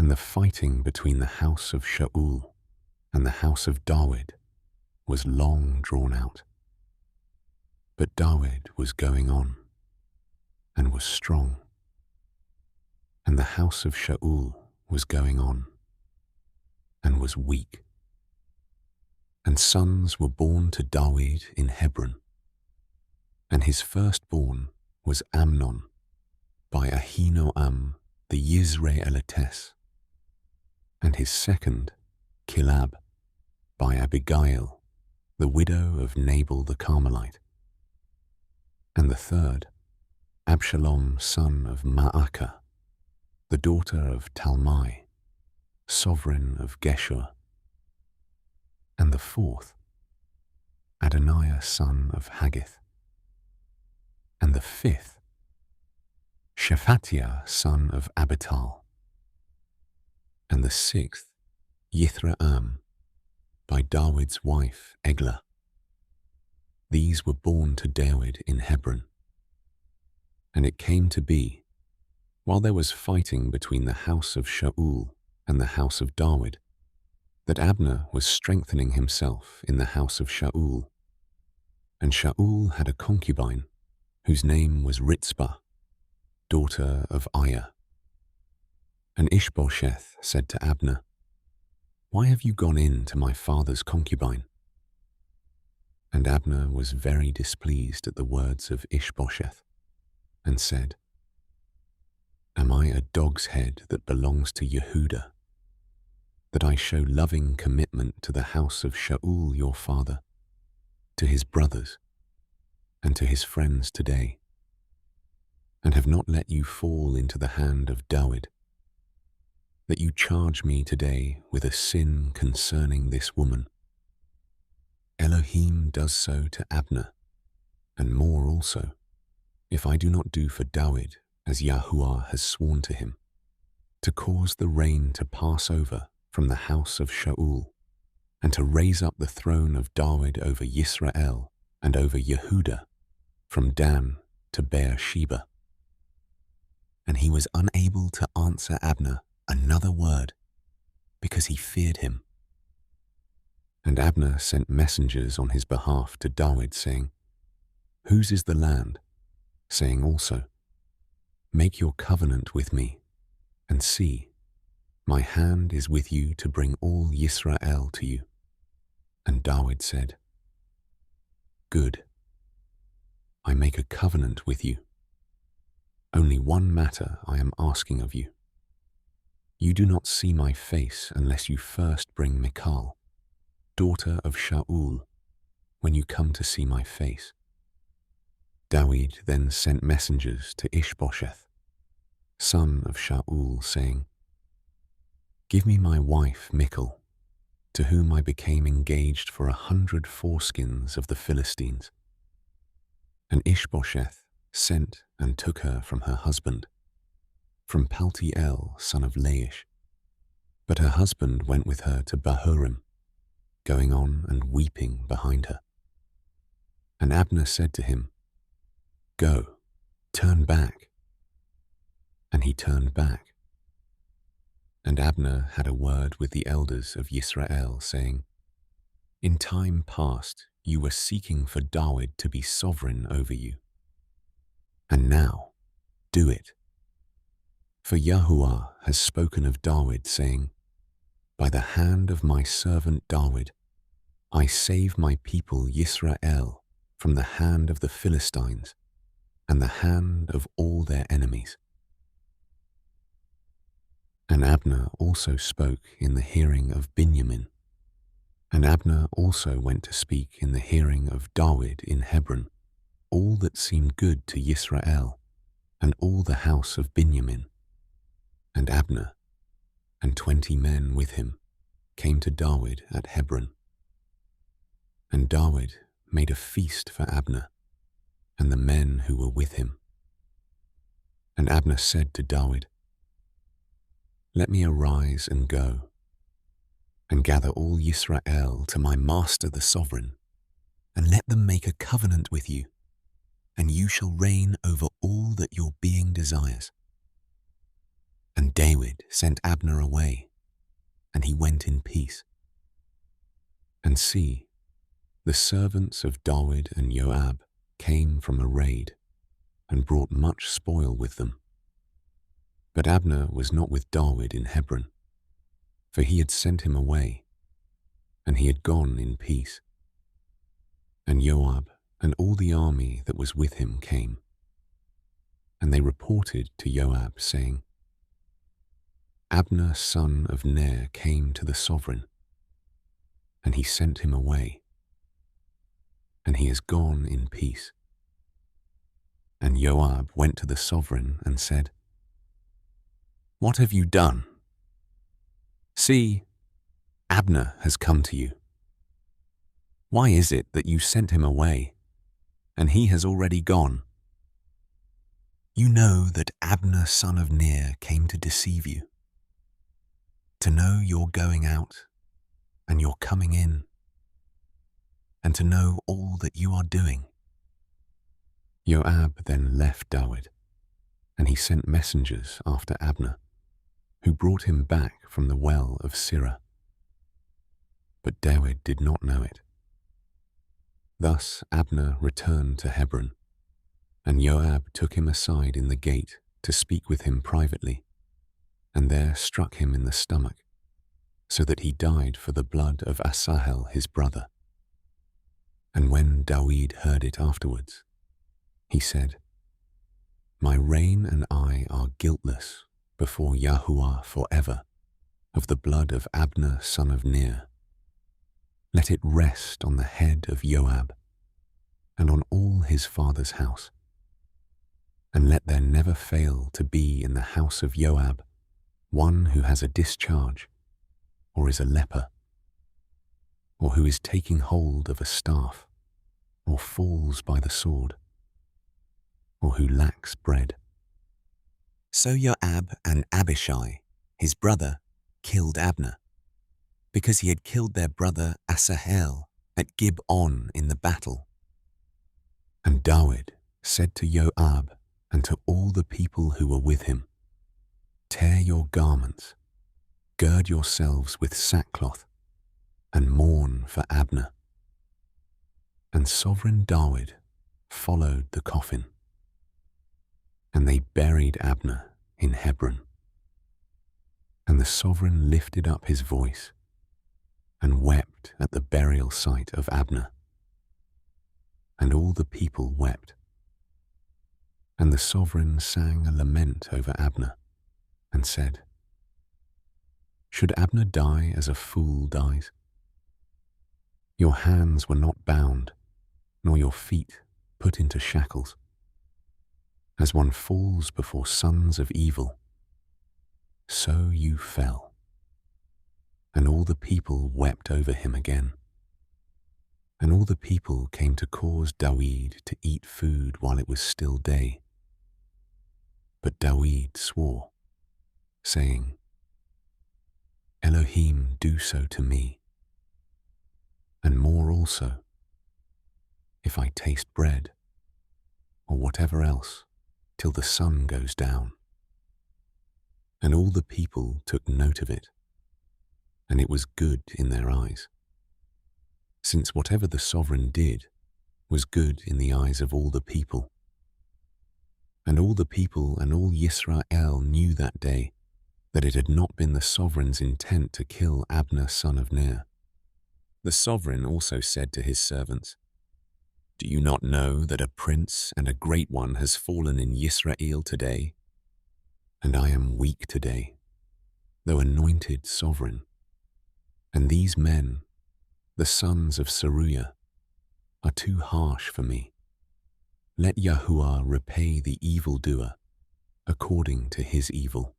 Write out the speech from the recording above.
And the fighting between the house of Shaul and the house of David was long drawn out. But David was going on and was strong, and the house of Shaul was going on and was weak. And sons were born to David in Hebron, and his firstborn was Amnon by Ahinoam the Yisraelitess, and his second, Kilab, by Abigail, the widow of Nabal the Carmelite, and the third, Absalom son of Maacah, the daughter of Talmai, sovereign of Geshur, and the fourth, Adoniah son of Haggith, and the fifth, Shephatiah son of Abital, and the sixth, Yithraam, by David's wife Eglah. These were born to David in Hebron. And it came to be, while there was fighting between the house of Shaul and the house of David, that Abner was strengthening himself in the house of Shaul. And Shaul had a concubine, whose name was Ritzpah, daughter of Aiah. And Ishbosheth said to Abner, "Why have you gone in to my father's concubine?" And Abner was very displeased at the words of Ishbosheth, and said, "Am I a dog's head that belongs to Yehudah, that I show loving commitment to the house of Shaul your father, to his brothers, and to his friends today, and have not let you fall into the hand of David, that you charge me today with a sin concerning this woman? Elohim does so to Abner, and more also, if I do not do for David as Yahuah has sworn to him, to cause the rain to pass over from the house of Shaul, and to raise up the throne of David over Yisrael and over Yehudah, from Dan to Beersheba." And he was unable to answer Abner another word, because he feared him. And Abner sent messengers on his behalf to David, saying, "Whose is the land?" saying also, "Make your covenant with me, and see, my hand is with you to bring all Yisrael to you." And David said, "Good, I make a covenant with you. Only one matter I am asking of you. You do not see my face unless you first bring Michal, daughter of Shaul, when you come to see my face." David then sent messengers to Ishbosheth, son of Shaul, saying, "Give me my wife Michal, to whom I became engaged for 100 foreskins of the Philistines." And Ishbosheth sent and took her from her husband, from Paltiel son of Laish. But her husband went with her to Bahurim, going on and weeping behind her. And Abner said to him, "Go, turn back." And he turned back. And Abner had a word with the elders of Yisrael, saying, "In time past you were seeking for David to be sovereign over you. And now do it. For Yahuah has spoken of David, saying, 'By the hand of my servant David, I save my people Yisrael from the hand of the Philistines and the hand of all their enemies.'" And Abner also spoke in the hearing of Benjamin. And Abner also went to speak in the hearing of David in Hebron, all that seemed good to Yisrael, and all the house of Benjamin. And Abner, and 20 men with him, came to David at Hebron. And David made a feast for Abner, and the men who were with him. And Abner said to David, "Let me arise and go, and gather all Yisrael to my master the sovereign, and let them make a covenant with you, and you shall reign over all that your being desires." And David sent Abner away, and he went in peace. And see, the servants of David and Joab came from a raid, and brought much spoil with them. But Abner was not with David in Hebron, for he had sent him away, and he had gone in peace. And Joab and all the army that was with him came, and they reported to Joab, saying, Abner son of Ner came to the sovereign, and he sent him away, and he has gone in peace. And Joab went to the sovereign and said, What have you done? See, Abner has come to you. Why is it that you sent him away, and he has already gone? You know that Abner son of Ner came to deceive you, to know your going out and your coming in, and to know all that you are doing. Joab then left David, and he sent messengers after Abner, who brought him back from the well of Sirah. But David did not know it. Thus Abner returned to Hebron, and Joab took him aside in the gate to speak with him privately, and there struck him in the stomach, so that he died for the blood of Asahel his brother. And when David heard it afterwards, he said, My reign and I are guiltless before Yahuah forever of the blood of Abner son of Ner. Let it rest on the head of Joab and on all his father's house, and let there never fail to be in the house of Joab one who has a discharge, or is a leper, or who is taking hold of a staff, or falls by the sword, or who lacks bread. So Joab and Abishai, his brother, killed Abner, because he had killed their brother Asahel at Gibon in the battle. And David said to Joab and to all the people who were with him, Tear your garments, gird yourselves with sackcloth, and mourn for Abner. And sovereign David followed the coffin, and they buried Abner in Hebron. And the sovereign lifted up his voice and wept at the burial site of Abner. And all the people wept. And the sovereign sang a lament over Abner and said, Should Abner die as a fool dies? Your hands were not bound, nor your feet put into shackles. As one falls before sons of evil, so you fell. And all the people wept over him again. And all the people came to cause David to eat food while it was still day. But David swore, saying, Elohim do so to me, and more also, if I taste bread, or whatever else, till the sun goes down. And all the people took note of it, and it was good in their eyes, since whatever the sovereign did was good in the eyes of all the people. And all the people and all Yisrael knew that day that it had not been the sovereign's intent to kill Abner son of Ner. The sovereign also said to his servants, Do you not know that a prince and a great one has fallen in Yisrael today? And I am weak today, though anointed sovereign. And these men, the sons of Seruiah, are too harsh for me. Let Yahuah repay the evildoer according to his evil.